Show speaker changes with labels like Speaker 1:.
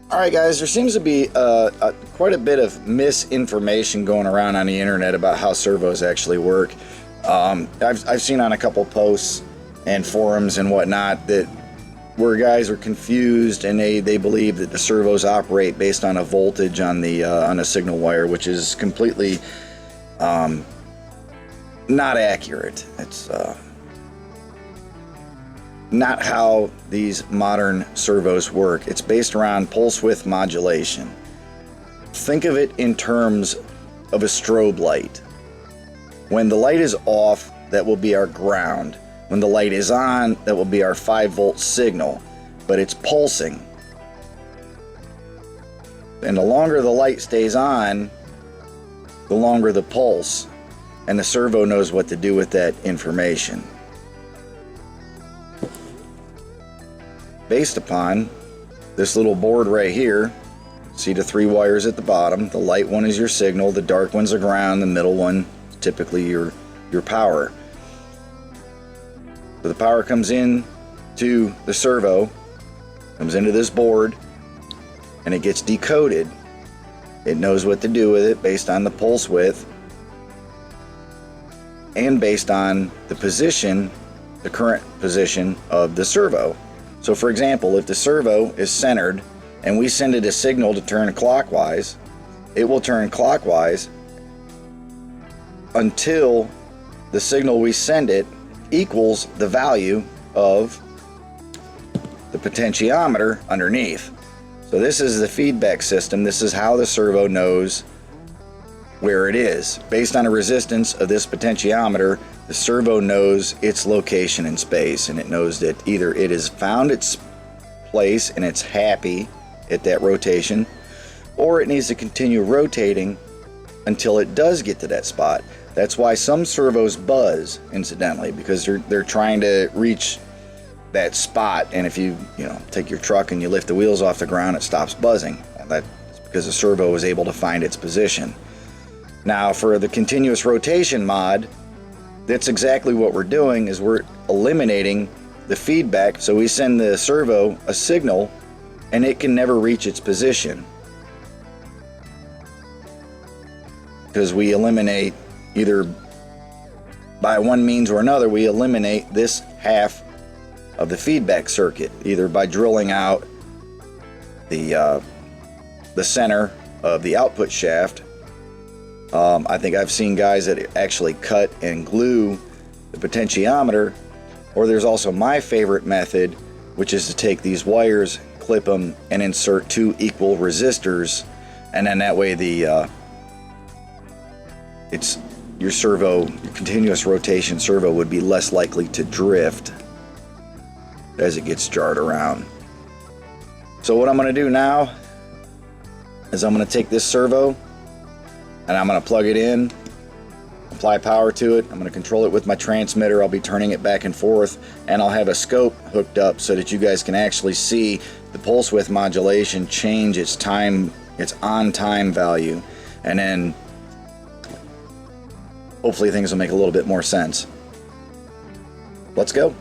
Speaker 1: Alright guys, there seems to be quite a bit of misinformation going around on the internet about how servos actually work. I've seen on a couple posts and forums and whatnot that where guys are confused and they believe that the servos operate based on a voltage on a signal wire, which is completely not accurate. It's not how these modern servos work. It's based around pulse width modulation. Think of it in terms of a strobe light. When the light is off, that will be our ground. When the light is on, that will be our 5-volt signal, but it's pulsing. And the longer the light stays on, the longer the pulse, and the servo knows what to do with that information. Based upon this little board right here, see the 3 wires at the bottom. The light one is your signal, the dark one's the ground, the middle one typically your power. So the power comes in to the servo, comes into this board, and it gets decoded. It knows what to do with it based on the pulse width and based on the position, the current position of the servo. So for example, if the servo is centered and we send it a signal to turn clockwise, it will turn clockwise until the signal we send it equals the value of the potentiometer underneath. So this is the feedback system. This is how the servo knows where it is. Based on a resistance of this potentiometer, the servo knows its location in space, and it knows that either it has found its place and it's happy at that rotation, or it needs to continue rotating until it does get to that spot. That's why some servos buzz, incidentally, because they're trying to reach that spot, and if you take your truck and you lift the wheels off the ground, it stops buzzing. That's because the servo is able to find its position. Now for the continuous rotation mod, that's exactly what we're doing, is we're eliminating the feedback. So we send the servo a signal and it can never reach its position, because we eliminate, either by one means or another, we eliminate this half of the feedback circuit, either by drilling out the center of the output shaft. I think I've seen guys that actually cut and glue the potentiometer, or there's also my favorite method, which is to take these wires, clip them, and insert 2 equal resistors, and then that way it's your servo, your continuous rotation servo would be less likely to drift as it gets jarred around. So what I'm going to do now is I'm going to take this servo and I'm going to plug it in, apply power to it. I'm going to control it with my transmitter. I'll be turning it back and forth, and I'll have a scope hooked up so that you guys can actually see the pulse width modulation change its time, its on time value, and then hopefully things will make a little bit more sense. Let's go.